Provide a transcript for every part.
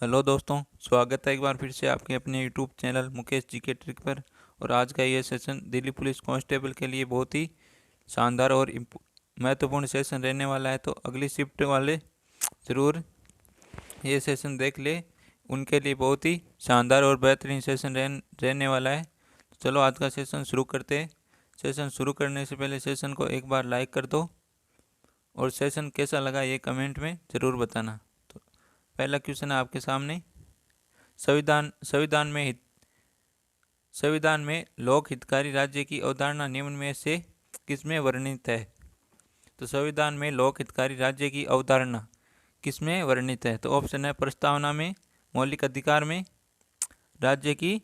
Hello दोस्तों, स्वागत है एक बार फिर से आपके अपने यूट्यूब चैनल मुकेश जी के ट्रिक पर। और आज का ये सेशन दिल्ली पुलिस कांस्टेबल के लिए बहुत ही शानदार और महत्वपूर्ण सेशन रहने वाला है। तो अगली शिफ्ट वाले ज़रूर ये सेशन देख ले, उनके लिए बहुत ही शानदार और बेहतरीन सेशन रहने वाला है। तो चलो आज का सेशन शुरू करते हैं। सेशन शुरू करने से पहले सेशन को एक बार लाइक कर दो और सेशन कैसा लगा ये कमेंट में ज़रूर बताना। तो पहला क्वेश्चन है आपके सामने। संविधान में लोक हितकारी राज्य की अवधारणा निम्न में से किसमें वर्णित है? तो संविधान में लोक हितकारी राज्य की अवधारणा किसमें वर्णित है? तो ऑप्शन है प्रस्तावना में, मौलिक अधिकार में, राज्य की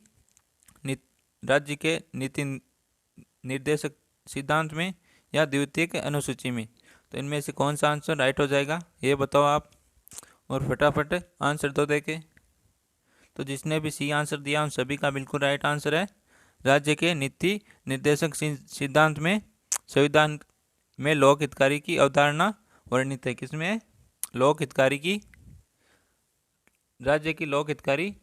राज्य के नीति निर्देशक सिद्धांत में, या द्वितीयक अनुसूची में। तो इनमें से कौन सा आंसर राइट हो जाएगा ये बताओ आप, और फटाफट आंसर दो देके। तो जिसने भी सी आंसर दिया उन सभी का बिल्कुल राइट आंसर है। राज्य के नीति निर्देशक सिद्धांत में संविधान में लोक हितकारी की अवधारणा वर्णित है। किसमें है? लोक हितकारी की, राज्य की लोक हितकारी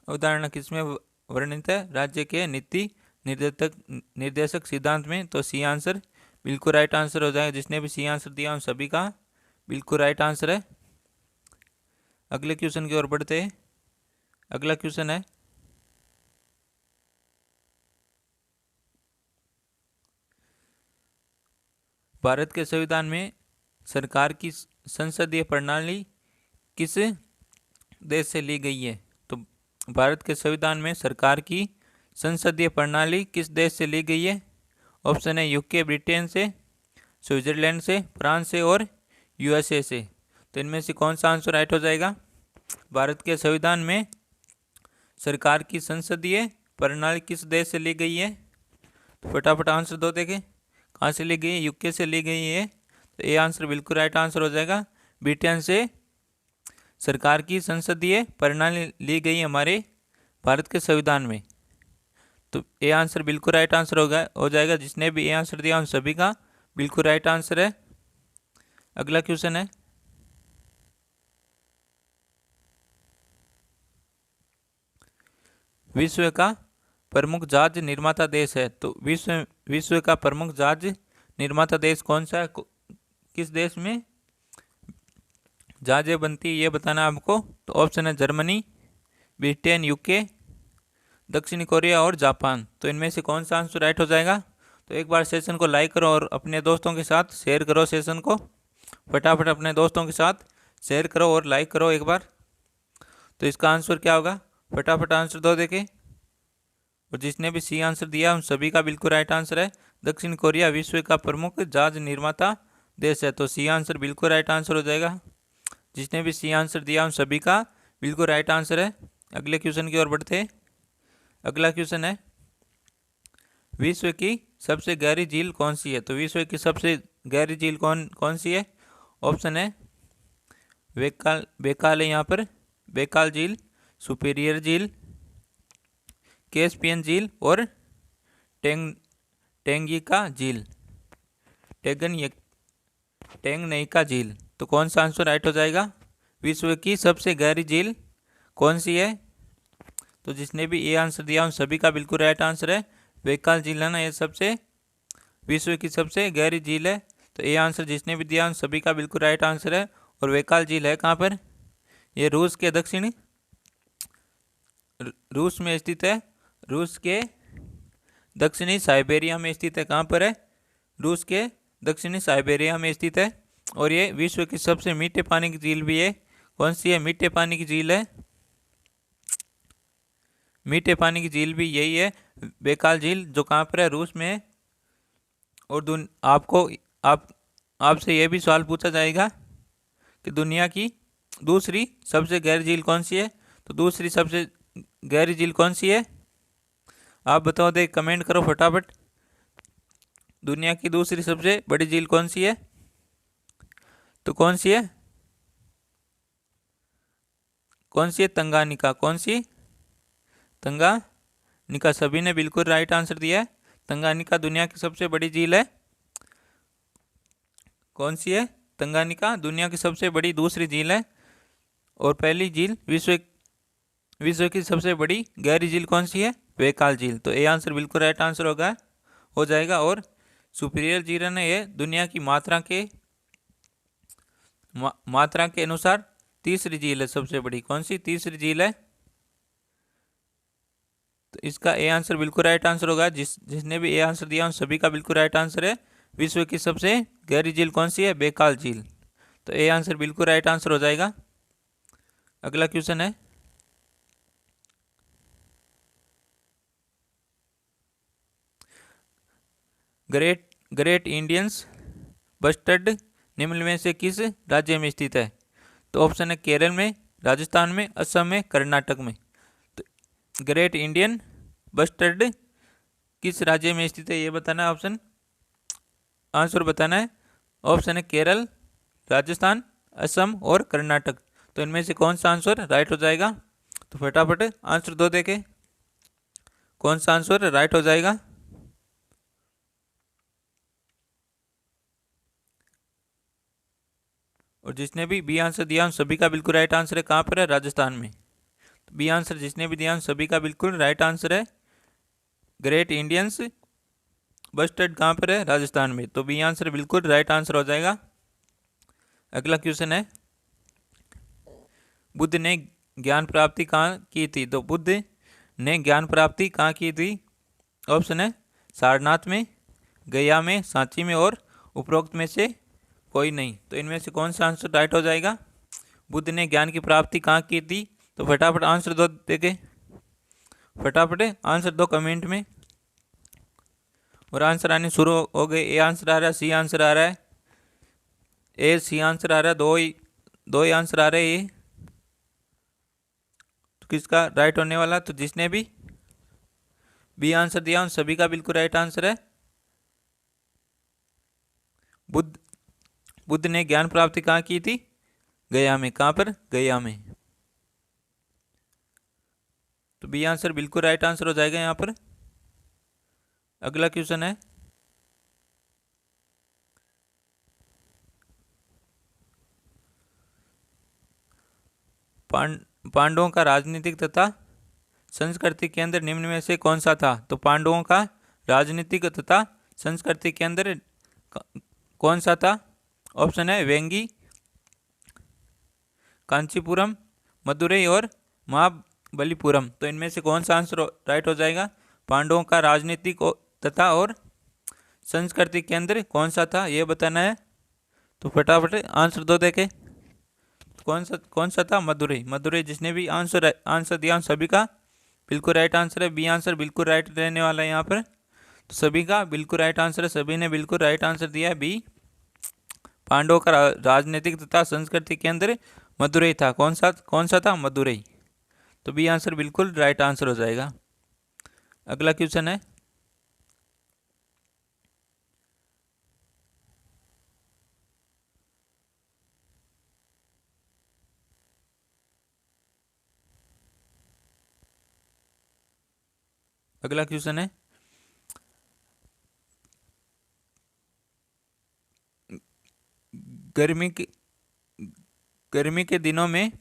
अवधारणा किसमें वर्णित है? राज्य के नीति निर्देशक सिद्धांत में। तो सी आंसर बिल्कुल राइट आंसर हो जाएगा। जिसने भी सी आंसर दिया उन सभी का बिल्कुल राइट आंसर है। अगले क्वेश्चन की ओर बढ़ते हैं। अगला क्वेश्चन है, भारत के संविधान में सरकार की संसदीय प्रणाली किस देश से ली गई है? तो भारत के संविधान में सरकार की संसदीय प्रणाली किस देश से ली गई है? ऑप्शन है यूके ब्रिटेन से, स्विट्जरलैंड से, फ्रांस से और यूएसए से। तो इनमें से कौन सा आंसर राइट हो जाएगा? भारत के संविधान में सरकार की संसदीय प्रणाली किस देश से ली गई है? तो फटाफट आंसर दो देखें। कहाँ से ली गई है? यूके से ली गई है। तो ये आंसर बिल्कुल राइट आंसर हो जाएगा। ब्रिटेन से सरकार की संसदीय प्रणाली ली गई हमारे भारत के संविधान में। तो ये आंसर बिल्कुल राइट आंसर हो जाएगा। जिसने भी ये आंसर दिया उन सभी का बिल्कुल राइट आंसर है। अगला क्वेश्चन है, विश्व का प्रमुख जहाज निर्माता देश है। तो विश्व का प्रमुख जहाज निर्माता देश कौन सा है? किस देश में जहाजें बनती है ये बताना आपको। तो ऑप्शन है जर्मनी, ब्रिटेन, यूके, दक्षिणी कोरिया और जापान। तो इनमें से कौन सा आंसर राइट हो जाएगा? तो एक बार सेशन को लाइक करो और अपने दोस्तों के साथ शेयर करो। सेशन को फटाफट अपने दोस्तों के साथ शेयर करो और लाइक करो एक बार। तो इसका आंसर क्या होगा? फटाफट आंसर दो देखे। और जिसने भी सी आंसर दिया उन सभी का बिल्कुल राइट आंसर है। दक्षिण कोरिया विश्व का प्रमुख जहाज निर्माता देश है। तो सी आंसर बिल्कुल राइट आंसर हो जाएगा। जिसने भी सी आंसर दिया उन सभी का बिल्कुल राइट आंसर है। अगले क्वेश्चन की ओर बढ़ते हैं। अगला क्वेश्चन है, विश्व की सबसे गहरी झील कौन सी है? तो विश्व की सबसे गहरी झील कौन सी है? ऑप्शन है बेकाल है यहाँ पर, बेकाल झील, सुपीरियर झील, कैस्पियन झील और टेंगिका झील, टेंगनईका झील। तो कौन सा आंसर राइट हो जाएगा? विश्व की सबसे गहरी झील कौन सी है? तो जिसने भी ये आंसर दिया उन सभी का बिल्कुल राइट आंसर है। बेकाल झील है ना, ये सबसे विश्व की सबसे गहरी झील है। तो ये आंसर जिसने भी दिया उन सभी का बिल्कुल राइट आंसर है। और बेकाल झील है कहाँ पर? ये रूस के दक्षिणी रूस में स्थित है। रूस के दक्षिणी साइबेरिया में स्थित है। कहाँ पर है? रूस के दक्षिणी साइबेरिया में स्थित है। और ये विश्व की सबसे मीठे पानी की झील भी है। कौन सी है? मीठे पानी की झील है। मीठे पानी की झील भी यही है, बेकाल झील, जो कहाँ पर है? रूस में है। और आपसे यह भी सवाल पूछा जाएगा कि दुनिया की दूसरी सबसे गहरी झील कौन सी है? तो दूसरी सबसे गहरी झील कौन सी है? आप बताओ दे, कमेंट करो फटाफट। दुनिया की दूसरी सबसे बड़ी झील कौन सी है? तो कौन सी है? कौन सी है? तंगानिका। कौन सी? तंगानिका। सभी ने बिल्कुल राइट आंसर दिया है। तंगानिका दुनिया की सबसे बड़ी झील है। कौन सी है? तंगानिका दुनिया की सबसे बड़ी दूसरी झील है। और पहली झील विश्व की सबसे बड़ी गहरी झील कौन सी है? बैकाल झील। तो ये आंसर बिल्कुल राइट आंसर हो जाएगा। और सुपीरियर झील है ये दुनिया की मात्रा के अनुसार तीसरी झील है सबसे बड़ी। कौन सी तीसरी झील है? तो इसका ए आंसर बिल्कुल राइट आंसर होगा। जिसने भी ए आंसर दिया उन सभी का बिल्कुल राइट आंसर है। विश्व की सबसे गहरी झील कौन सी है? बैकाल झील। तो ए आंसर बिल्कुल राइट आंसर हो जाएगा। अगला क्वेश्चन है, ग्रेट इंडियंस बस्टर्ड निम्न में से किस राज्य में स्थित है? तो ऑप्शन है केरल में, राजस्थान में, असम में, कर्नाटक में। तो ग्रेट इंडियन बस्टर्ड किस राज्य में स्थित है ये बताना है। आंसर बताना है। ऑप्शन है केरल, राजस्थान, असम और कर्नाटक। तो इनमें से कौन सा आंसर राइट हो जाएगा? तो फटाफट आंसर दो देखें कौन सा आंसर राइट हो जाएगा। और जिसने भी बी आंसर दिया उन सभी का बिल्कुल राइट आंसर है। कहाँ पर है? राजस्थान में। तो बी आंसर जिसने भी दिया उन सभी का बिल्कुल राइट आंसर है। ग्रेट इंडियंस बस्टर्ड कहाँ पर है? राजस्थान में। तो बी आंसर बिल्कुल राइट आंसर हो जाएगा। अगला क्वेश्चन है, बुद्ध ने ज्ञान प्राप्ति कहाँ की थी? तो बुद्ध ने ज्ञान प्राप्ति कहाँ की थी? ऑप्शन है सारनाथ में, गया में, सांची में और उपरोक्त में से कोई नहीं। तो इनमें से कौन सा आंसर राइट हो जाएगा? बुद्ध ने ज्ञान की प्राप्ति कहाँ की थी? तो फटाफट आंसर दो देखे, फटाफट आंसर दो कमेंट में। और आंसर आने शुरू हो गए। ए आंसर आ रहा है, सी आंसर आ रहा है, ए सी आंसर आ रहा है, दो ही आंसर आ रहे हैं। तो किसका राइट होने वाला? तो जिसने भी बी आंसर दिया उन सभी का बिल्कुल राइट आंसर है। बुद्ध ने ज्ञान प्राप्ति कहाँ की थी? गया में। कहाँ पर? गया में। तो बी आंसर बिल्कुल राइट आंसर हो जाएगा यहाँ पर। अगला क्वेश्चन है, पांडवों का राजनीतिक तथा सांस्कृतिक केंद्र निम्न में से कौन सा था? तो पांडवों का राजनीतिक तथा सांस्कृतिक केंद्र कौन सा था? ऑप्शन है वेंगी, कांचीपुरम, मदुरई और महाबलीपुरम। तो इनमें से कौन सा आंसर राइट हो जाएगा? पांडवों का राजनीतिक तथा और सांस्कृतिक केंद्र कौन सा था ये बताना है। तो फटाफट आंसर दो देखे कौन सा था? मदुरई। जिसने भी आंसर दिया सभी का बिल्कुल राइट आंसर है। बी आंसर बिल्कुल राइट रहने वाला है यहाँ पर। तो सभी का बिल्कुल राइट आंसर है, सभी ने बिल्कुल राइट आंसर दिया है बी। पांडवों का राजनीतिक तथा सांस्कृतिक केंद्र मदुरई था। कौन सा था? मदुरई। तो बी आंसर बिल्कुल राइट आंसर हो जाएगा। अगला क्वेश्चन है, अगला क्वेश्चन है, गर्मी के दिनों में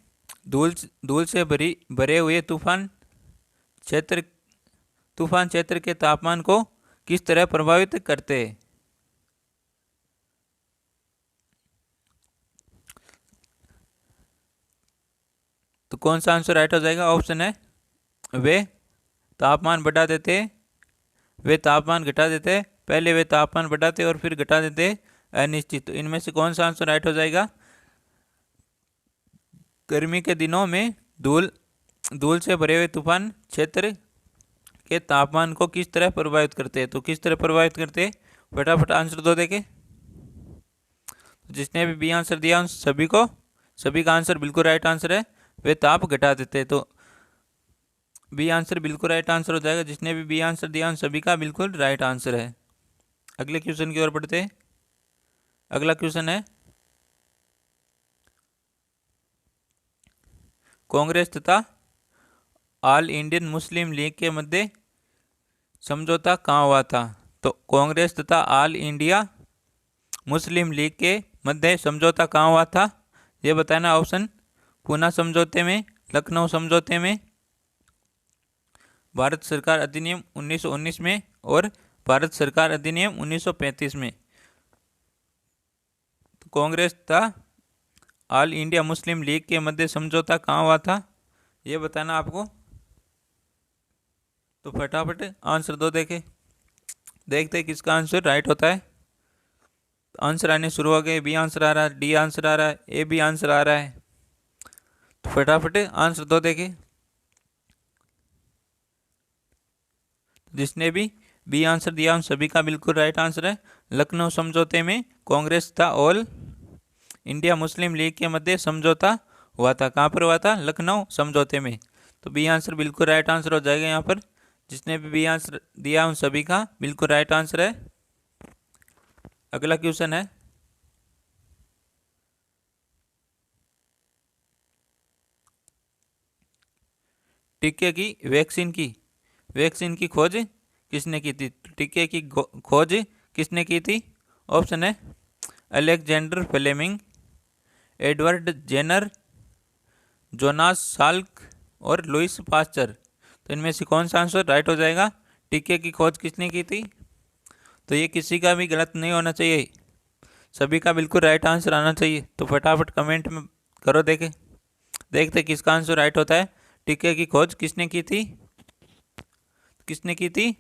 धूल से भरे हुए तूफान क्षेत्र के तापमान को किस तरह प्रभावित करते हैं? तो कौन सा आंसर राइट हो जाएगा? ऑप्शन है वे तापमान बढ़ा देते, वे तापमान घटा देते, पहले वे तापमान बढ़ाते और फिर घटा देते, अनिश्चित। तो इनमें से कौन सा आंसर राइट हो जाएगा? गर्मी के दिनों में धूल से भरे हुए तूफान क्षेत्र के तापमान को किस तरह प्रभावित करते हैं? तो किस तरह प्रभावित करते हैं? फटाफट आंसर दो देखे। जिसने भी बी आंसर दिया उन सभी का आंसर बिल्कुल राइट आंसर है, वे ताप घटा देते हैं। तो बी आंसर बिल्कुल राइट आंसर हो जाएगा। जिसने भी बी आंसर दिया उन सभी का बिल्कुल राइट आंसर है। अगले क्वेश्चन की ओर बढ़ते हैं। अगला क्वेश्चन है, कांग्रेस तथा ऑल इंडियन मुस्लिम लीग के मध्य समझौता कहाँ हुआ था? तो कांग्रेस तथा ऑल इंडिया मुस्लिम लीग के मध्य समझौता कहाँ हुआ था ये बताना। ऑप्शन पूना समझौते में, लखनऊ समझौते में, भारत सरकार अधिनियम 1919 में और भारत सरकार अधिनियम 1935 में। तो कांग्रेस था ऑल इंडिया मुस्लिम लीग के मध्य समझौता कहाँ हुआ था, ये बताना आपको। तो फटाफट आंसर दो, देखते किसका आंसर राइट होता है। आंसर आने शुरू हो गए। बी आंसर आ रहा है, डी आंसर आ रहा है, ए भी आंसर आ रहा है। तो फटाफट आंसर दो, जिसने भी बी आंसर दिया उन सभी का बिल्कुल राइट आंसर है। लखनऊ समझौते में कांग्रेस था ऑल इंडिया मुस्लिम लीग के मध्य समझौता हुआ था। कहाँ पर हुआ था? लखनऊ समझौते में। तो बी आंसर बिल्कुल राइट आंसर हो जाएगा यहाँ पर। जिसने भी बी आंसर दिया उन सभी का बिल्कुल राइट आंसर है। अगला क्वेश्चन है, टीके की वैक्सीन की खोज किसने की थी? टीके की खोज किसने की थी? ऑप्शन है Alexander Fleming, Edward Jenner, Jonas Salk और लुइस पास्चर। तो इनमें से कौन सा आंसर राइट हो जाएगा? टीके की खोज किसने की थी? तो ये किसी का भी गलत नहीं होना चाहिए, सभी का बिल्कुल राइट आंसर आना चाहिए। तो फटाफट कमेंट में करो, देखते किसका आंसर राइट होता है। टीके की खोज किसने की थी?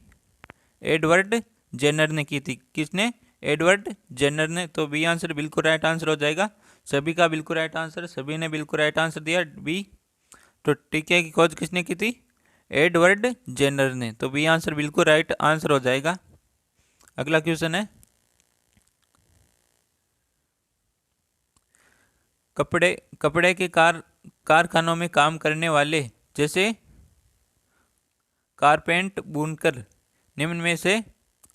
एडवर्ड जेनर ने की थी। किसने? एडवर्ड जेनर ने। तो बी आंसर बिल्कुल राइट आंसर हो जाएगा। सभी का बिल्कुल राइट आंसर, सभी ने बिल्कुल राइट आंसर दिया बी। तो टीके की खोज किसने की थी? एडवर्ड जेनर ने। तो बी आंसर बिल्कुल राइट आंसर हो जाएगा। अगला क्वेश्चन है, कपड़े के कारखानों में काम करने वाले जैसे कारपेंट, बुनकर निम्न में से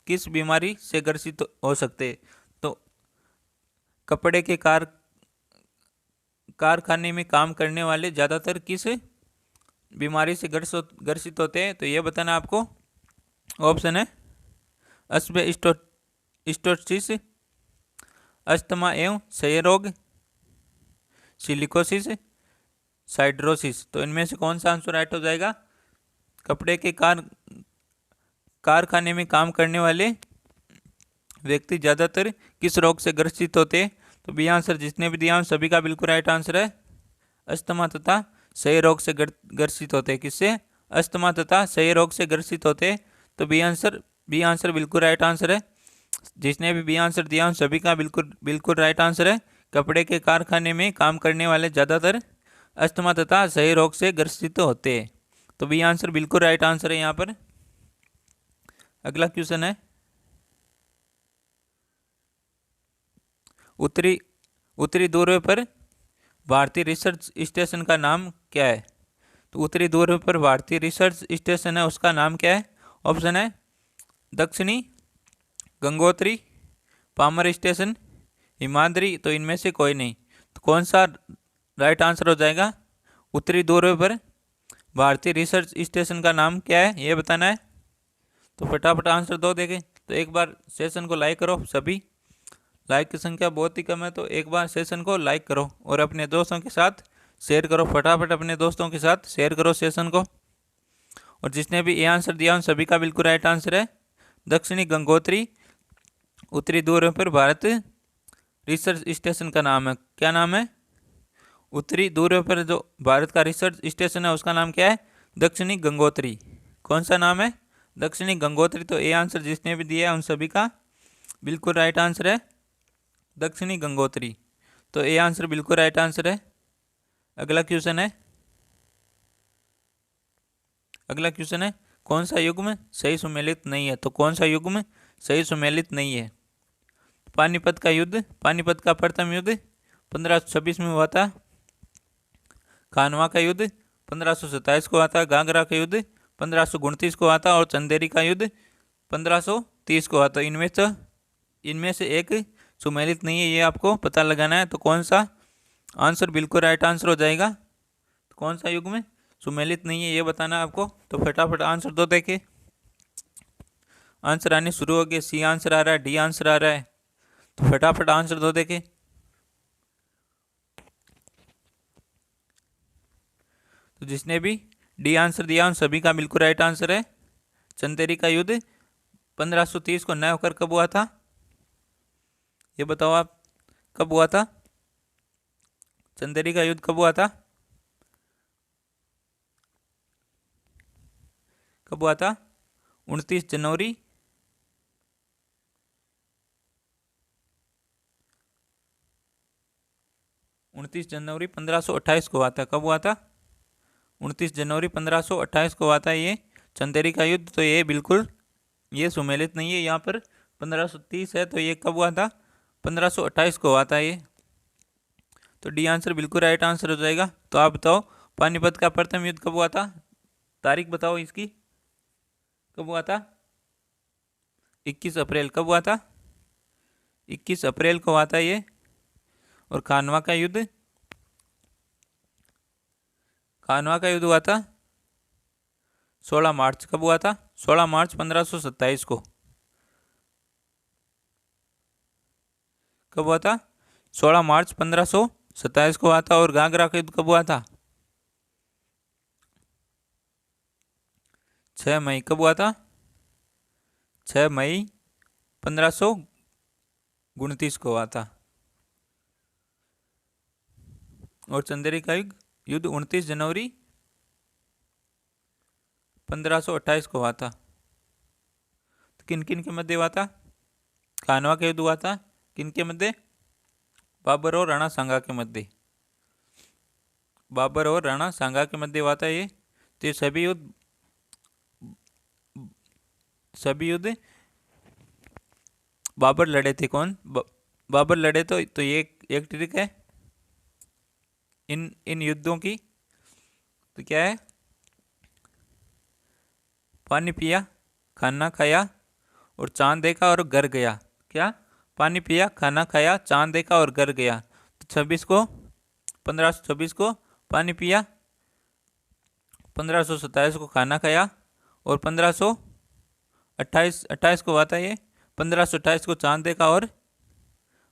किस बीमारी से ग्रसित हो सकते? तो कपड़े के कारखाने में काम करने वाले ज़्यादातर किस बीमारी से ग्रसित होते हैं? तो ये बताना आपको। ऑप्शन है एस्बेस्टोसिस, अस्थमा एवं क्षय रोग, सिलिकोसिस, साइड्रोसिस। तो इनमें से कौन सा आंसर राइट हो जाएगा? कपड़े के कारखाने में काम करने वाले व्यक्ति ज़्यादातर किस रोग से ग्रसित होते हैं? तो बी आंसर जिसने भी दिया सभी का बिल्कुल राइट आंसर है। अस्थमा तथा क्षय रोग से ग्रसित होते हैं। किससे? अस्थमा तथा क्षय रोग से ग्रसित होते हैं। तो बी आंसर बिल्कुल राइट आंसर है। जिसने भी बी आंसर दिया सभी का बिल्कुल राइट आंसर है। कपड़े के कारखाने में काम करने वाले ज़्यादातर अस्थमा तथा क्षय रोग से ग्रसित होते हैं। तो बी आंसर बिल्कुल राइट आंसर है यहाँ पर। अगला क्वेश्चन है, उत्तरी ध्रुव पर भारतीय रिसर्च स्टेशन का नाम क्या है? तो उत्तरी ध्रुव पर भारतीय रिसर्च स्टेशन है, उसका नाम क्या है? ऑप्शन है दक्षिणी गंगोत्री, पामर स्टेशन, हिमाद्री। तो इनमें से कोई नहीं। तो कौन सा राइट आंसर हो जाएगा? उत्तरी ध्रुव पर भारतीय रिसर्च स्टेशन का नाम क्या है, ये बताना है। तो फटाफट आंसर दो, तो एक बार सेशन को लाइक करो। सभी लाइक की संख्या बहुत ही कम है, तो एक बार सेशन को लाइक करो और अपने दोस्तों के साथ शेयर करो। फटाफट अपने दोस्तों के साथ शेयर करो सेशन को। और जिसने भी ये आंसर दिया उन सभी का बिल्कुल राइट आंसर है दक्षिणी गंगोत्री, उत्तरी ध्रुव पर भारत रिसर्च स्टेशन का नाम है। क्या नाम है? उत्तरी ध्रुव पर जो भारत का रिसर्च स्टेशन है उसका नाम क्या है? दक्षिणी गंगोत्री। कौन सा नाम है? दक्षिणी गंगोत्री। तो ये आंसर जिसने भी दिया है उन सभी का बिल्कुल राइट आंसर है दक्षिणी गंगोत्री। तो ये आंसर बिल्कुल राइट आंसर है। अगला क्वेश्चन है, कौन सा युग्म सही सुमेलित नहीं है? तो कौन सा युग्म सही सुमेलित नहीं है? पानीपत का प्रथम युद्ध 1526 में हुआ था। खानवा का युद्ध 1527 को हुआ था। घाघरा का युद्ध 1529 को हुआ था और चंदेरी का युद्ध 1530 को हुआ था। इनमें से एक सुमेलित नहीं है, ये आपको पता लगाना है। तो कौन सा आंसर बिल्कुल राइट आंसर हो जाएगा? तो कौन सा युग्म सुमेलित नहीं है ये बताना है आपको। तो फटाफट आंसर दो, आंसर आने शुरू हो गए। सी आंसर आ रहा है, डी आंसर आ रहा है। तो फटाफट आंसर दो, तो जिसने भी डी आंसर दिया उन सभी का बिल्कुल राइट आंसर है। चंदेरी का युद्ध 1530 को न होकर कब हुआ था? ये बताओ आप, कब हुआ था? चंदेरी का युद्ध कब हुआ था? कब हुआ था? 29 जनवरी 1528 को हुआ था। कब हुआ था? 29 जनवरी 1528 को हुआ था ये चंदेरी का युद्ध। तो ये बिल्कुल ये सुमेलित नहीं है, यहाँ पर 1530 है, तो ये कब हुआ था? 1528 को हुआ था ये। तो डी आंसर बिल्कुल राइट आंसर हो जाएगा। तो आप बताओ, पानीपत का प्रथम युद्ध कब हुआ था? तारीख बताओ इसकी, कब हुआ था? 21 अप्रैल। कब हुआ था? 21 अप्रैल को हुआ था ये। और खानवा का युद्ध, खानवा का युद्ध हुआ था 16 मार्च। कब हुआ था? 16 मार्च 1527 को। कब हुआ था? 16 मार्च 1527 को हुआ था। और घाघरा का युद्ध कब हुआ था? 6 मई। कब हुआ था? 6 मई 1529 को हुआ था। और चंदेरी का युद्ध 29 जनवरी 1528 को हुआ था। तो किन किन के मध्य हुआ था? खानवा का युद्ध हुआ था किन के मध्य? बाबर और राणा सांगा के मध्य। बाबर और राणा सांगा के मध्य हुआ था ये। तो ये सभी युद्ध बाबर लड़े थे। कौन बाबर लड़े? तो ये एक ट्रिक है इन युद्धों की। तो क्या है? पानी पिया, खाना खाया और चांद देखा और घर गया। क्या? पानी पिया, खाना खाया, चांद देखा और घर गया। तो 1526 को पानी पिया, 1527 को खाना खाया और 1528 को हुआ था ये। 1528 को चांद देखा और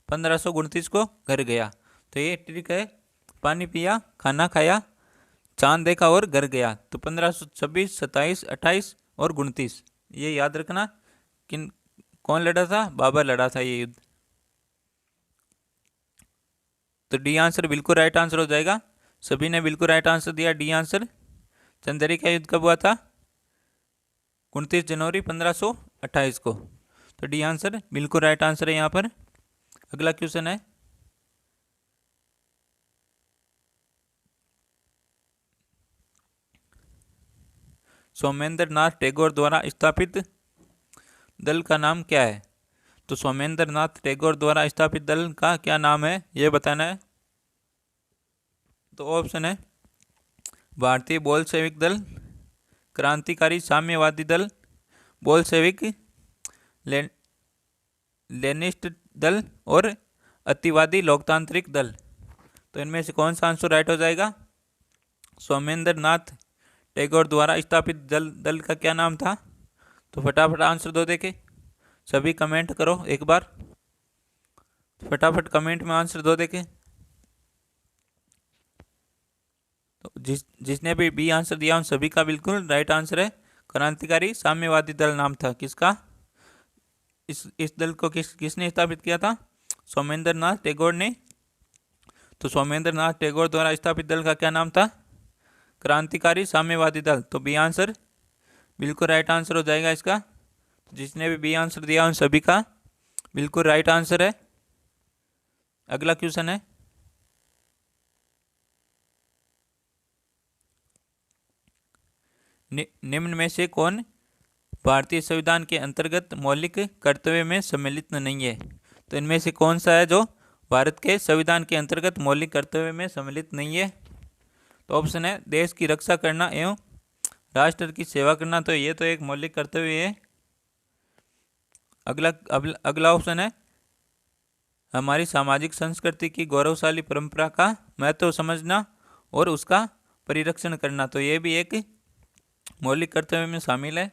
1529 को घर गया। तो ये ट्रिक है, पानी पिया, खाना खाया, चांद देखा और घर गया। तो 1526, 27, 28 और 29, ये याद रखना। कौन लड़ा था? बाबर लड़ा था ये युद्ध। तो डी आंसर बिल्कुल राइट आंसर हो जाएगा। सभी ने बिल्कुल राइट आंसर दिया, डी आंसर। चंदेरी का युद्ध कब हुआ था? 29 जनवरी 1528 को। तो डी आंसर बिल्कुल राइट आंसर है यहाँ पर। अगला क्वेश्चन है, सोमेंद्र नाथ टैगोर द्वारा स्थापित दल का नाम क्या है? तो सोमेंद्र नाथ टैगोर द्वारा स्थापित दल का क्या नाम है, यह बताना है। तो ऑप्शन है भारतीय बोल्शेविक दल, क्रांतिकारी साम्यवादी दल, बोल्शेविक लेनिस्ट दल और अतिवादी लोकतांत्रिक दल। तो इनमें से कौन सा आंसर राइट हो जाएगा? सोमेंद्र नाथ टैगोर द्वारा स्थापित दल का क्या नाम था? तो फटाफट आंसर दो देखे, सभी कमेंट करो एक बार, फटाफट कमेंट में आंसर दो देखे। तो जिसने भी बी आंसर दिया उन सभी का बिल्कुल राइट आंसर है। क्रांतिकारी साम्यवादी दल नाम था किसका? इस दल को किसने स्थापित किया था? सोमेंद्र नाथ टैगोर ने। तो सोमेंद्र नाथ टैगोर द्वारा स्थापित दल का क्या नाम था? क्रांतिकारी साम्यवादी दल। तो बी आंसर बिल्कुल राइट आंसर हो जाएगा इसका। जिसने भी बी आंसर दिया उन सभी का बिल्कुल राइट आंसर है। अगला क्वेश्चन है, निम्न में से कौन भारतीय संविधान के अंतर्गत मौलिक कर्तव्य में सम्मिलित नहीं है? तो इनमें से कौन सा है जो भारत के संविधान के अंतर्गत मौलिक कर्तव्य में सम्मिलित नहीं है? तो ऑप्शन है देश की रक्षा करना एवं राष्ट्र की सेवा करना। तो ये तो एक मौलिक कर्तव्य है। अगला ऑप्शन है हमारी सामाजिक संस्कृति की गौरवशाली परंपरा का महत्व समझना और उसका परिरक्षण करना। तो ये भी एक मौलिक कर्तव्य में शामिल है।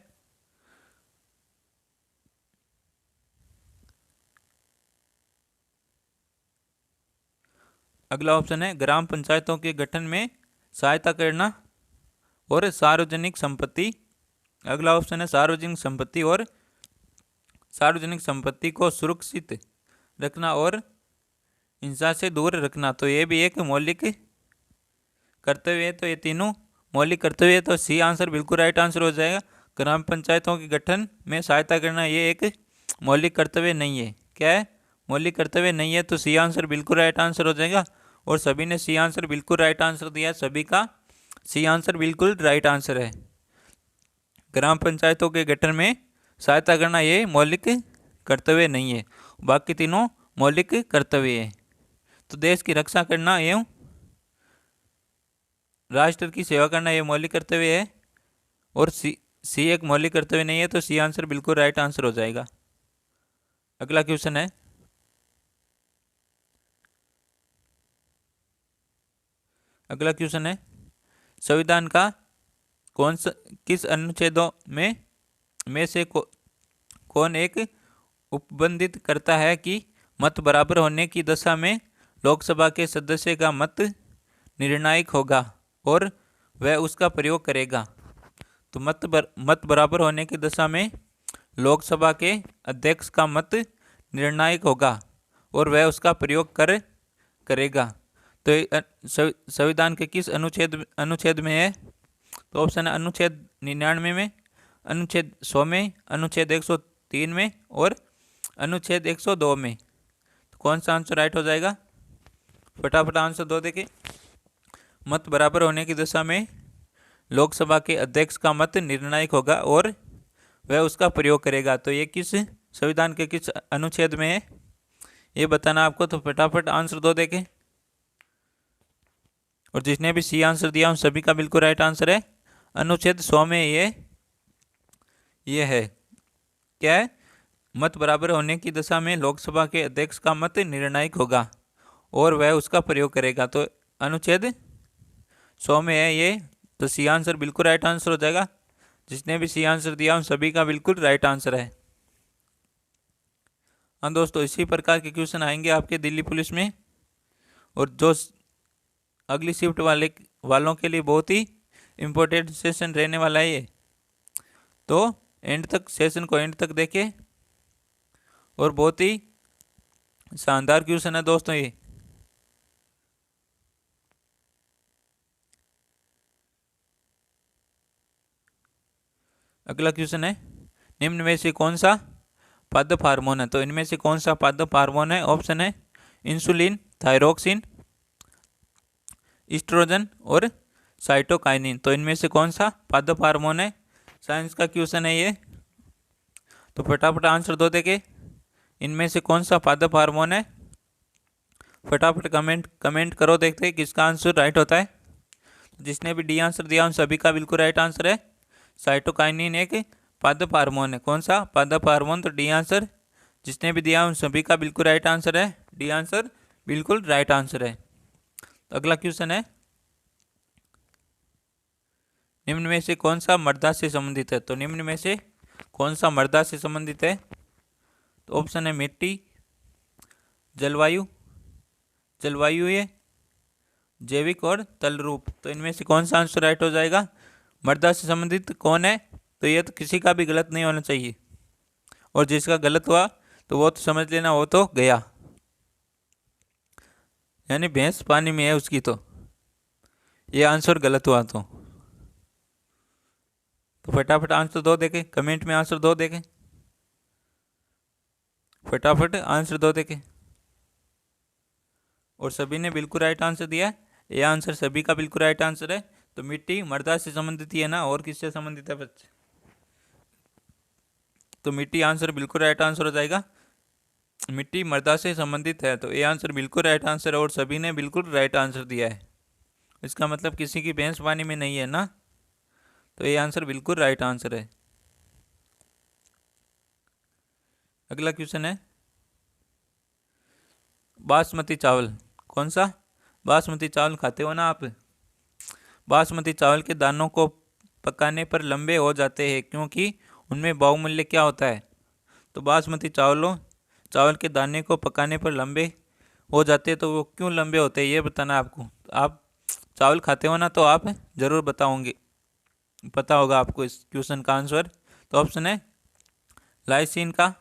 अगला ऑप्शन है ग्राम पंचायतों के गठन में सहायता करना। और सार्वजनिक संपत्ति। अगला ऑप्शन है सार्वजनिक संपत्ति और सार्वजनिक संपत्ति को सुरक्षित रखना और हिंसा से दूर रखना, तो ये भी एक मौलिक कर्तव्य है। तो ये तीनों मौलिक कर्तव्य है, तो सी आंसर बिल्कुल राइट आंसर हो जाएगा। ग्राम पंचायतों के गठन में सहायता करना ये एक मौलिक कर्तव्य नहीं है। क्या है? मौलिक कर्तव्य नहीं है, तो सी आंसर बिल्कुल राइट आंसर हो जाएगा। और सभी ने सी आंसर बिल्कुल राइट आंसर दिया है, सभी का सी आंसर बिल्कुल राइट आंसर है। ग्राम पंचायतों के गठन में सहायता करना ये मौलिक कर्तव्य नहीं है, बाकी तीनों मौलिक कर्तव्य है। तो देश की रक्षा करना एवं राष्ट्र की सेवा करना ये मौलिक कर्तव्य है, और सी एक मौलिक कर्तव्य नहीं है, तो सी आंसर बिल्कुल राइट आंसर हो जाएगा। अगला क्वेश्चन है, अगला क्वेश्चन है संविधान का किस अनुच्छेदों में से कौन एक उपबंधित करता है कि मत बराबर होने की दशा में लोकसभा के सदस्य का मत निर्णायक होगा और वह उसका प्रयोग करेगा। तो मत बराबर होने की दशा में लोकसभा के अध्यक्ष का मत निर्णायक होगा और वह उसका प्रयोग करेगा। तो संविधान के किस अनुच्छेद में है? तो ऑप्शन है अनुच्छेद 99 में, अनुच्छेद 100 में, अनुच्छेद 103 में और अनुच्छेद 102 में। तो कौन सा आंसर राइट हो जाएगा? फटाफट आंसर दो देखें। मत बराबर होने की दशा में लोकसभा के अध्यक्ष का मत निर्णायक होगा और वह उसका प्रयोग करेगा। तो ये किस संविधान के किस अनुच्छेद में है ये बताना आपको। तो फटाफट आंसर दो देखें। और जिसने भी सी आंसर दिया उन सभी का बिल्कुल राइट आंसर है। अनुच्छेद 100 में ये है। क्या है? मत बराबर होने की दशा में लोकसभा के अध्यक्ष का मत निर्णायक होगा और वह उसका प्रयोग करेगा। तो अनुच्छेद 100 में है ये, तो सी आंसर बिल्कुल राइट आंसर हो जाएगा। जिसने भी सी आंसर दिया उन सभी का बिल्कुल राइट आंसर है। हाँ दोस्तों, इसी प्रकार के क्वेश्चन आएंगे आपके दिल्ली पुलिस में, और जो अगली शिफ्ट वालों के लिए बहुत ही इम्पोर्टेंट सेशन रहने वाला है ये। तो सेशन को एंड तक देखें, और बहुत ही शानदार क्वेश्चन है दोस्तों ये। अगला क्वेश्चन है, निम्न में से कौन सा पादप हार्मोन है? तो इनमें से कौन सा पादप हार्मोन है? ऑप्शन है इंसुलिन, थायरोक्सिन, ईस्ट्रोजन और साइटोकाइनिन। तो इनमें से कौन सा पादप हार्मोन है? साइंस का क्वेश्चन है ये। तो फटाफट आंसर दो देखे, इनमें से कौन सा पादप हार्मोन है? फटाफट कमेंट करो, देखते हैं किसका आंसर राइट होता है। जिसने भी डी आंसर दिया उन सभी का बिल्कुल राइट आंसर है। साइटोकाइनिन एक पादप हार्मोन है। कौन सा पादप हार्मोन? तो डी आंसर। जिसने भी दिया उन सभी का बिल्कुल राइट आंसर है। डी आंसर बिल्कुल राइट आंसर है। तो अगला क्वेश्चन है, निम्न में से कौन सा मृदा से संबंधित है? तो निम्न में से कौन सा मृदा से संबंधित है? तो ऑप्शन है मिट्टी, जलवायु ये जैविक और तल रूप। तो इनमें से कौन सा आंसर राइट हो जाएगा? मृदा से संबंधित कौन है? तो ये तो किसी का भी गलत नहीं होना चाहिए, और जिसका गलत हुआ तो वो तो समझ लेना वो तो गया, यानी भैंस पानी में है उसकी। तो ये आंसर गलत हुआ तो फटाफट आंसर दो देखें, कमेंट में आंसर दो देखें, फटाफट आंसर दो देखें। और सभी ने बिल्कुल राइट आंसर दिया है। ये आंसर सभी का बिल्कुल राइट आंसर है। तो मिट्टी मृदा से संबंधित ही है ना, और किससे संबंधित है बच्चे? तो मिट्टी आंसर बिल्कुल राइट आंसर हो जाएगा। मिट्टी मृदा से संबंधित है, तो ये आंसर बिल्कुल राइट आंसर है, और सभी ने बिल्कुल राइट आंसर दिया है। इसका मतलब किसी की भैंस पानी में नहीं है ना, तो ये आंसर बिल्कुल राइट आंसर है। अगला क्वेश्चन है, बासमती चावल। कौन सा? बासमती चावल खाते हो ना आप? बासमती चावल के दानों को पकाने पर लंबे हो जाते हैं क्योंकि उनमें बहुमूल्य क्या होता है? तो बासमती चावल के दाने को पकाने पर लंबे हो जाते हैं, तो वो क्यों लंबे होते हैं ये बताना आपको। आप चावल खाते हो ना, तो आप ज़रूर बताओगे। पता होगा आपको इस क्वेश्चन का आंसर। तो ऑप्शन है लाइसिन का,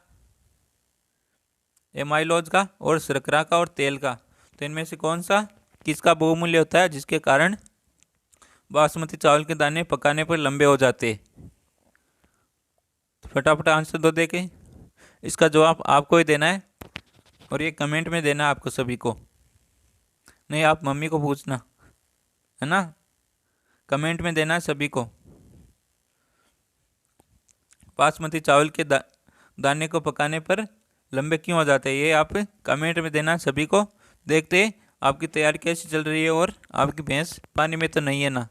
एमाइलोज का, और शर्करा का, और तेल का। तो इनमें से कौन सा किसका बहुमूल्य होता है जिसके कारण बासमती चावल के दाने पकाने पर लंबे हो जाते? तो फटाफट आंसर दो देके। इसका जवाब आपको ही देना है और ये कमेंट में देना है आपको सभी को, नहीं आप मम्मी को पूछना, है ना। कमेंट में देना है सभी को। बासमती चावल के दाने को पकाने पर लंबे क्यों हो जाते हैं, ये आप कमेंट में देना सभी को। देखते हैं आपकी तैयारी कैसी चल रही है और आपकी भैंस पानी में तो नहीं है ना।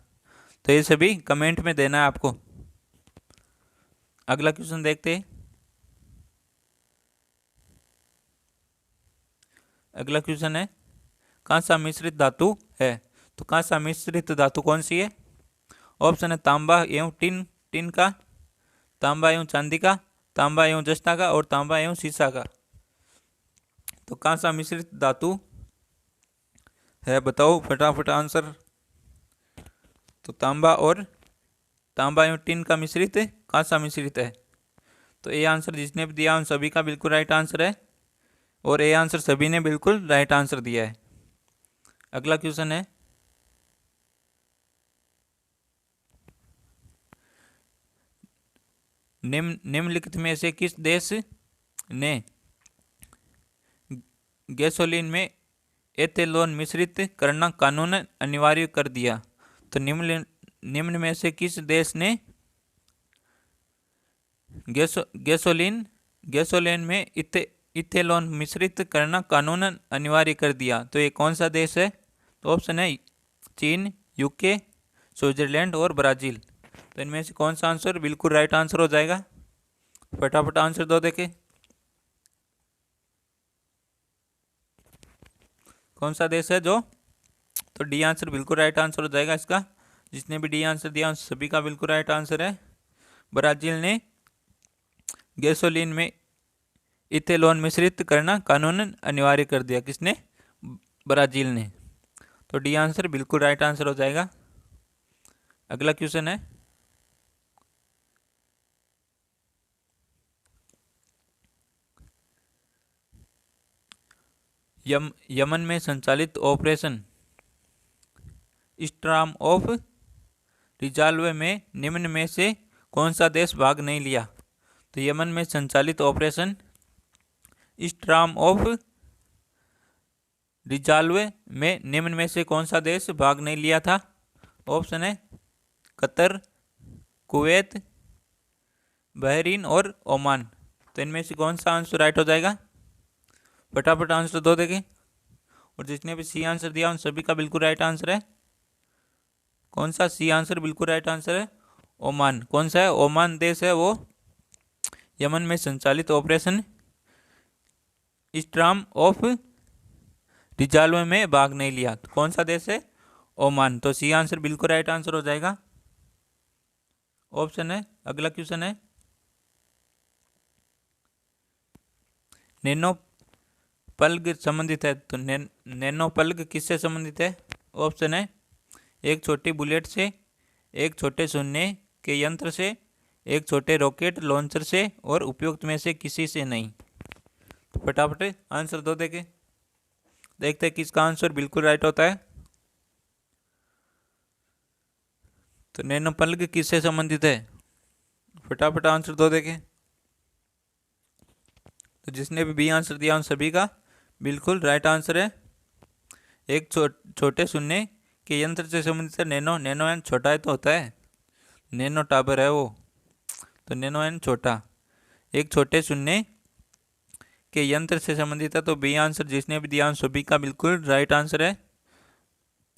तो ये सभी कमेंट में देना है आपको। अगला क्वेश्चन देखते हैं। अगला क्वेश्चन है कांसा मिश्रित धातु है? तो कांसा मिश्रित धातु कौन सी है? ऑप्शन है तांबा एवं टिन टिन का, तांबा एवं चांदी का, तांबा एवं जस्ता का, और तांबा एवं सीसा का। तो कांसा मिश्रित धातु है, बताओ फटाफट आंसर। तो तांबा एवं टिन का मिश्रित कांसा मिश्रित है। तो ये आंसर जिसने भी दिया उन सभी का बिल्कुल राइट आंसर है, और ये आंसर सभी ने बिल्कुल राइट आंसर दिया है। अगला क्वेश्चन है निम्नलिखित में से किस देश ने गैसोलीन में एथेनॉल मिश्रित करना कानूनन अनिवार्य कर दिया? तो निम्न में से किस देश ने गैसोलीन में इथेनॉल मिश्रित करना कानूनन अनिवार्य कर दिया? तो ये कौन सा देश है? तो ऑप्शन है चीन, यूके, स्विट्जरलैंड और ब्राज़ील। तो इनमें से कौन सा आंसर बिल्कुल राइट आंसर हो जाएगा? फटाफट आंसर दो देखे। कौन सा देश है जो? तो डी आंसर बिल्कुल राइट आंसर हो जाएगा इसका। जिसने भी डी आंसर दिया उन सभी का बिल्कुल राइट आंसर है। ब्राज़ील ने गैसोलीन में इथेनॉल मिश्रित करना कानूनन अनिवार्य कर दिया। किसने? ब्राज़ील ने। तो डी आंसर बिल्कुल राइट आंसर हो जाएगा। अगला क्वेश्चन है यमन में संचालित ऑपरेशन स्टॉर्म ऑफ रिजॉल्व में निम्न में से कौन सा देश भाग नहीं लिया? तो यमन में संचालित ऑपरेशन स्टॉर्म ऑफ रिजॉल्व में निम्न में से कौन सा देश भाग नहीं लिया था? ऑप्शन है कतर, कुवैत, बहरीन और ओमान। तो इनमें से कौन सा आंसर राइट हो जाएगा? फटाफट आंसर दो देखें। और जिसने भी सी आंसर दिया उन सभी का बिल्कुल राइट आंसर है। कौन सा सी आंसर बिल्कुल राइट आंसर है? ओमान। कौन सा है? ओमान देश है वो यमन में संचालित ऑपरेशन स्टॉर्म ऑफ रिजॉल्व में भाग नहीं लिया। तो कौन सा देश है? ओमान। तो सी आंसर बिल्कुल राइट आंसर हो जाएगा। ऑप्शन है। अगला क्वेश्चन है नैनो पल्ग संबंधित है। तो नैनो पल्ग किससे संबंधित है? ऑप्शन है एक छोटी बुलेट से, एक छोटे सुनने के यंत्र से, एक छोटे रॉकेट लॉन्चर से, और उपयुक्त में से किसी से नहीं। तो फटाफट आंसर दो देखे। देखते हैं किसका आंसर बिल्कुल राइट होता है। तो नैनो पल्ग किससे संबंधित है? फटाफट आंसर दो देखें। तो जिसने भी बी आंसर दिया उन सभी का बिल्कुल राइट आंसर है। एक छोटे सुनने के यंत्र से संबंधित है। नैनो एन छोटा है तो होता है, नैनो टावर है वो। तो नैनो एन छोटा। एक छोटे सुनने के यंत्र से संबंधित है। तो बी आंसर जिसने भी दिया उन सभी का बिल्कुल राइट आंसर है।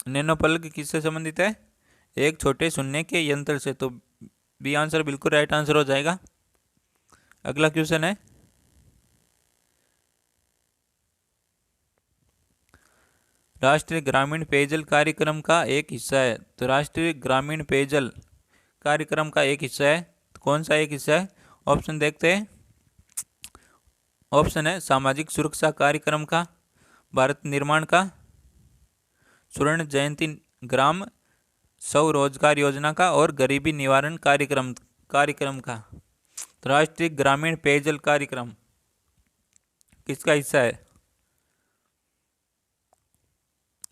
नैनो पल्ग किससे संबंधित है? एक छोटे सुनने के यंत्र से। तो बी आंसर बिल्कुल राइट आंसर हो जाएगा। अगला क्वेश्चन है राष्ट्रीय ग्रामीण पेयजल कार्यक्रम का एक हिस्सा है। तो राष्ट्रीय ग्रामीण पेयजल कार्यक्रम का एक हिस्सा है, तो कौन सा एक हिस्सा है? ऑप्शन देखते हैं। ऑप्शन है सामाजिक सुरक्षा कार्यक्रम का, भारत निर्माण का, स्वर्ण जयंती ग्राम स्वरोजगार योजना का और गरीबी निवारण कार्यक्रम कार्यक्रम का। तो राष्ट्रीय ग्रामीण पेयजल कार्यक्रम किसका हिस्सा है?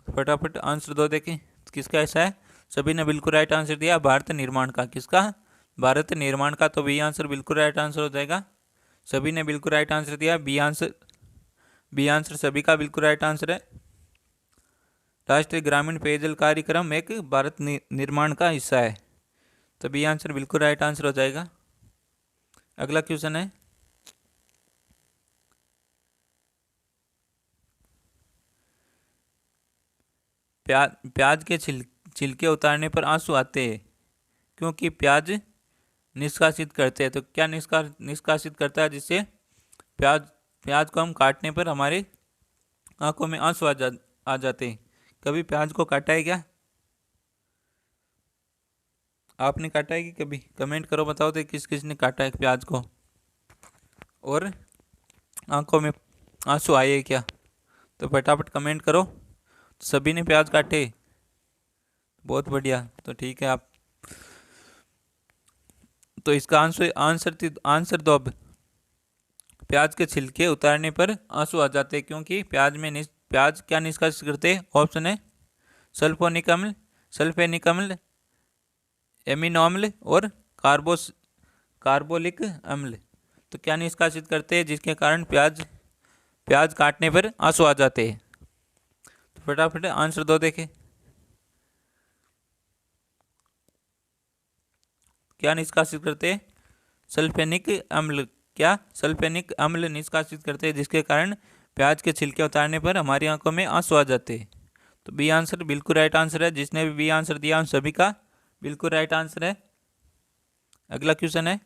फटाफट आंसर दो देखें, किसका हिस्सा है? सभी ने बिल्कुल राइट आंसर दिया, भारत निर्माण का। किसका? भारत निर्माण का। तो बी आंसर बिल्कुल राइट आंसर हो जाएगा। सभी ने बिल्कुल राइट आंसर दिया, बी आंसर सभी का बिल्कुल राइट आंसर है। राष्ट्रीय ग्रामीण पेयजल कार्यक्रम एक भारत निर्माण का हिस्सा है। तो बी आंसर बिल्कुल राइट आंसर हो जाएगा। अगला क्वेश्चन है, प्याज के छिलके उतारने पर आंसू आते हैं क्योंकि प्याज निष्कासित करते हैं। तो क्या निष्कासित करता है जिससे प्याज को हम काटने पर हमारे आंखों में आंसू आ जाते हैं? कभी प्याज को काटा है क्या? आपने काटा है कि कभी? कमेंट करो, बताओ तो किस किस ने काटा है प्याज को और आंखों में आंसू आए हैं क्या? तो फटाफट कमेंट करो। तो सभी ने प्याज काटे, बहुत बढ़िया। तो ठीक है, आप तो इसका आंसर दो अब। प्याज के छिलके उतारने पर आंसू आ जाते हैं क्योंकि प्याज क्या निष्कासित करते हैं? ऑप्शन है सल्फोनिक अम्ल, सल्फेनिक अम्ल, एमिनो अम्ल और कार्बोलिक अम्ल। तो क्या निष्कासित करते हैं जिसके कारण प्याज काटने पर आंसू आ जाते हैं? तो फटाफट आंसर दो देखें, क्या निष्कासित करते हैं? सल्फेनिक अम्ल। क्या? सल्फेनिक अम्ल निष्कासित करते हैं जिसके कारण प्याज के छिलके उतारने पर हमारी आंखों में आंसू आ जाते हैं। तो बी आंसर बिल्कुल राइट आंसर है। जिसने भी बी आंसर दिया उन सभी का बिल्कुल राइट आंसर है। अगला क्वेश्चन है,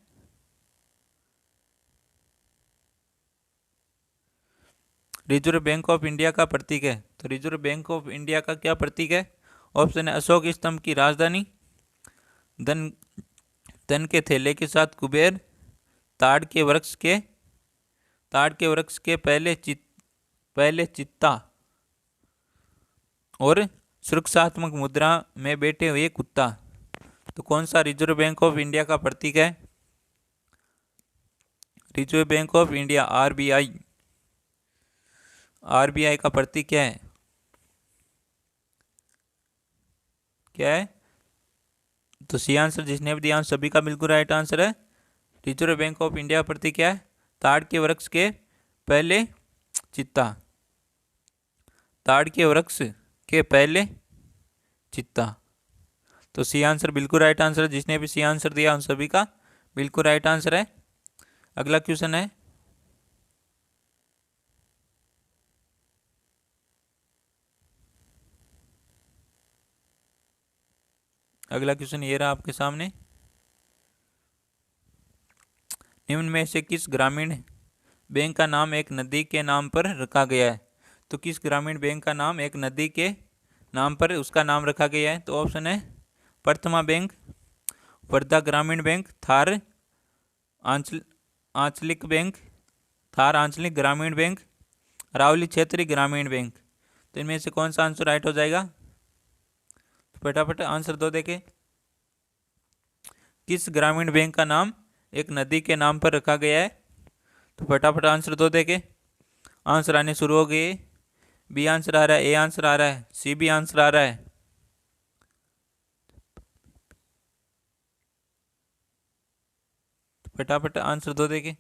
रिजर्व बैंक ऑफ इंडिया का प्रतीक है। तो रिजर्व बैंक ऑफ इंडिया का क्या प्रतीक है? ऑप्शन है अशोक स्तंभ की राजधानी, धन धन के थैले के साथ कुबेर, ताड़ के वृक्ष के पहले चित्ता और सुरक्षात्मक मुद्रा में बैठे हुए कुत्ता। तो कौन सा रिजर्व बैंक ऑफ इंडिया का प्रतीक है? Reserve bank of India RBI का प्रतीक क्या है? क्या है? तो सी आंसर जिसने भी दिया सभी का बिल्कुल राइट आंसर है। रिजर्व बैंक ऑफ इंडिया का प्रतीक क्या है? ताड़ के वृक्ष के पहले चित्ता, ताड़ के वृक्ष के पहले चित्ता। तो सी आंसर बिल्कुल राइट आंसर है। जिसने भी सी आंसर दिया उन सभी का बिल्कुल राइट आंसर है। अगला क्वेश्चन है, अगला क्वेश्चन ये रहा आपके सामने, निम्न में से किस ग्रामीण बैंक का नाम एक नदी के नाम पर रखा गया है? तो किस ग्रामीण बैंक का नाम एक नदी के नाम पर उसका नाम रखा गया है? तो ऑप्शन है प्रथमा बैंक, वर्धा ग्रामीण बैंक, आंचलिक बैंक, थार आंचलिक ग्रामीण बैंक, अरावली क्षेत्रीय ग्रामीण बैंक। तो इनमें से कौन सा आंसर राइट हो जाएगा? तो फटाफट आंसर दो देखे, किस ग्रामीण बैंक का नाम एक नदी के नाम पर रखा गया है? तो फटाफट आंसर दो देखे, आंसर आने शुरू हो गए। बी आंसर आ रहा है, ए आंसर आ रहा है, सी भी आंसर आ रहा है। तो फटाफट आंसर दो देखे,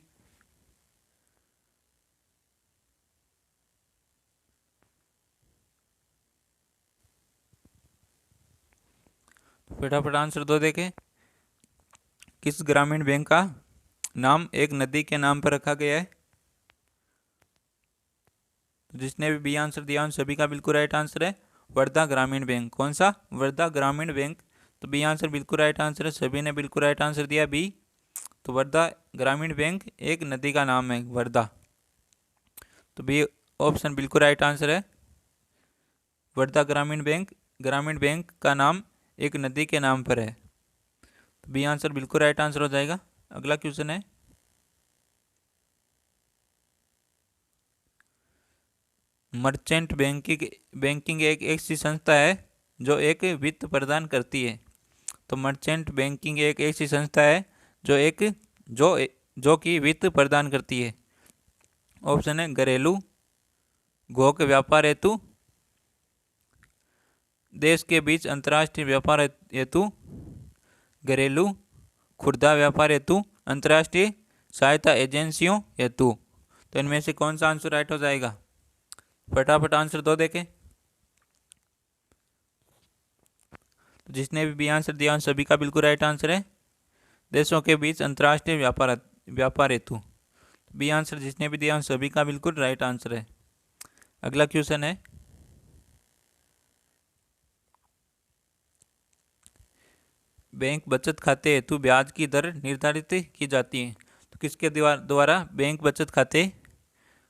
फटाफट आंसर दो देखे, किस ग्रामीण बैंक का नाम एक नदी के नाम पर रखा गया है? तो जिसने भी बी आंसर दिया उन सभी का बिल्कुल राइट आंसर है वर्धा ग्रामीण बैंक। कौन सा? वर्धा ग्रामीण बैंक। तो बी आंसर बिल्कुल राइट आंसर है। सभी ने बिल्कुल राइट आंसर दिया बी। तो वर्धा ग्रामीण बैंक एक नदी का नाम है, वर्धा। तो बी ऑप्शन बिल्कुल राइट आंसर है। वर्धा ग्रामीण बैंक का नाम एक नदी के नाम पर है। तो बी आंसर बिल्कुल राइट आंसर हो जाएगा। अगला क्वेश्चन है, मर्चेंट बैंकिंग एक ऐसी संस्था है जो एक वित्त प्रदान करती है। तो मर्चेंट बैंकिंग एक ऐसी संस्था है जो कि वित्त प्रदान करती है। ऑप्शन है घरेलू घोक व्यापार हेतु, देश के बीच अंतर्राष्ट्रीय व्यापार हेतु, घरेलू खुदरा व्यापार हेतु, अंतर्राष्ट्रीय सहायता एजेंसियों हेतु। तो इनमें से कौन सा आंसर राइट हो जाएगा? फटाफट आंसर दो देखें। तो जिसने भी आंसर दिया उन सभी का बिल्कुल राइट आंसर है देशों के बीच अंतर्राष्ट्रीय व्यापार हेतु। बी आंसर जिसने भी दिया उन सभी का बिल्कुल राइट आंसर है। अगला क्वेश्चन है, बैंक बचत खाते हेतु ब्याज की दर निर्धारित की जाती है। तो किसके द्वारा बैंक बचत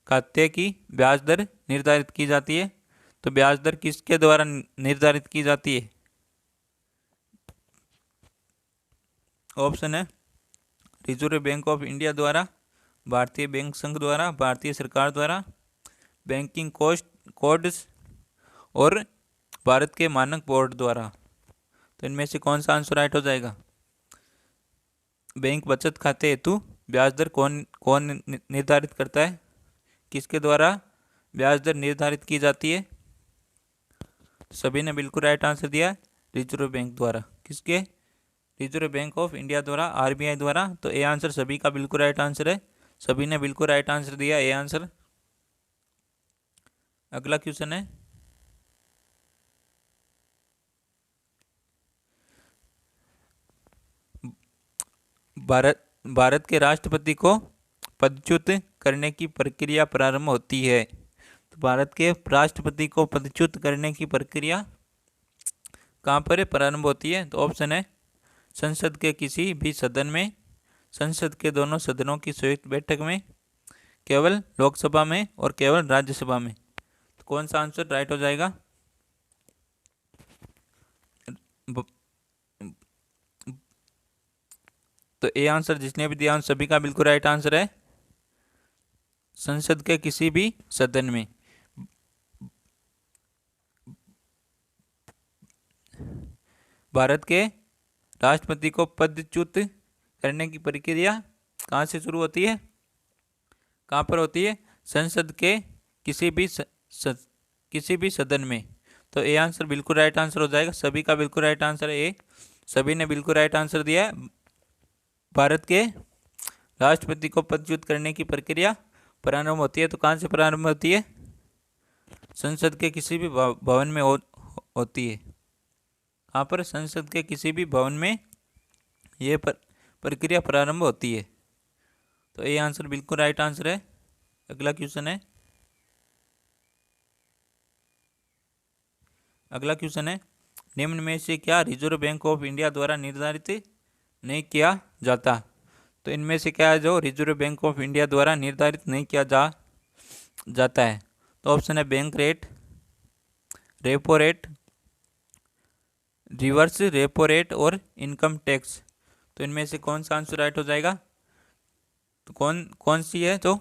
खाते की ब्याज दर निर्धारित की जाती है? तो ब्याज दर किसके द्वारा निर्धारित की जाती है? ऑप्शन है रिजर्व बैंक ऑफ इंडिया द्वारा, भारतीय बैंक संघ द्वारा, भारतीय सरकार द्वारा, बैंकिंग कोड्स और भारत के मानक बोर्ड द्वारा। तो इनमें से कौन सा आंसर राइट हो जाएगा? बैंक बचत खाते हेतु ब्याज दर कौन निर्धारित करता है? किसके द्वारा ब्याज दर निर्धारित की जाती है? सभी ने बिल्कुल राइट आंसर दिया, रिजर्व बैंक द्वारा। किसके? रिजर्व बैंक ऑफ इंडिया द्वारा, आरबीआई द्वारा। तो ए आंसर सभी का बिल्कुल राइट आंसर है, सभी ने बिल्कुल राइट आंसर दिया, ए आंसर। अगला क्वेश्चन है, भारत के राष्ट्रपति को पदच्युत करने की प्रक्रिया प्रारंभ होती है। तो भारत के राष्ट्रपति को पदच्युत करने की प्रक्रिया कहाँ पर प्रारंभ होती है? तो ऑप्शन है संसद के किसी भी सदन में, संसद के दोनों सदनों की संयुक्त बैठक में, केवल लोकसभा में और केवल राज्यसभा में। तो कौन सा आंसर राइट हो जाएगा? तो ए आंसर जिसने भी दिया उन सभी का बिल्कुल राइट आंसर है, संसद के किसी भी सदन में। भारत के राष्ट्रपति को पदच्युत करने की प्रक्रिया कहाँ से शुरू होती है, कहाँ पर होती है? संसद के किसी भी सदन में। तो ए आंसर बिल्कुल राइट आंसर हो जाएगा, सभी का बिल्कुल राइट आंसर है ए, सभी ने बिल्कुल राइट आंसर दिया है। भारत के राष्ट्रपति को पदच्युत करने की प्रक्रिया प्रारंभ होती है। तो कहाँ से प्रारंभ होती है? संसद के किसी भी भवन में होती है। कहाँ पर? संसद के किसी भी भवन में ये प्रक्रिया प्रारंभ होती है। तो ये आंसर बिल्कुल राइट आंसर है। अगला क्वेश्चन है, निम्न में से क्या रिजर्व बैंक ऑफ इंडिया द्वारा निर्धारित नहीं किया जाता? तो इनमें से क्या है जो रिजर्व बैंक ऑफ इंडिया द्वारा निर्धारित नहीं किया जाता है? तो ऑप्शन है bank rate, repo rate, reverse repo rate और इनकम टैक्स। तो इनमें से कौन सा आंसर राइट हो जाएगा? तो कौन सी है जो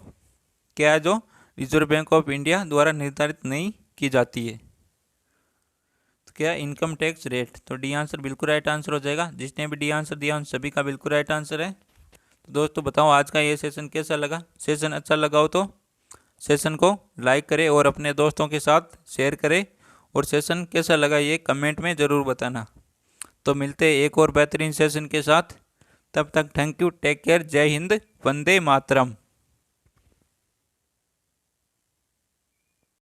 क्या है जो रिजर्व बैंक ऑफ इंडिया द्वारा निर्धारित नहीं की जाती है? तो क्या इनकम टैक्स रेट। तो डी आंसर बिल्कुल राइट आंसर हो जाएगा, जिसने भी डी आंसर दिया उन सभी का बिल्कुल राइट आंसर है। तो दोस्तों बताओ आज का ये सेशन कैसा लगा? सेशन अच्छा लगा हो तो सेशन को लाइक करें और अपने दोस्तों के साथ शेयर करें, और सेशन कैसा लगा ये कमेंट में ज़रूर बताना। तो मिलते हैं एक और बेहतरीन सेशन के साथ, तब तक थैंक यू, टेक केयर, जय हिंद, वंदे मातरम।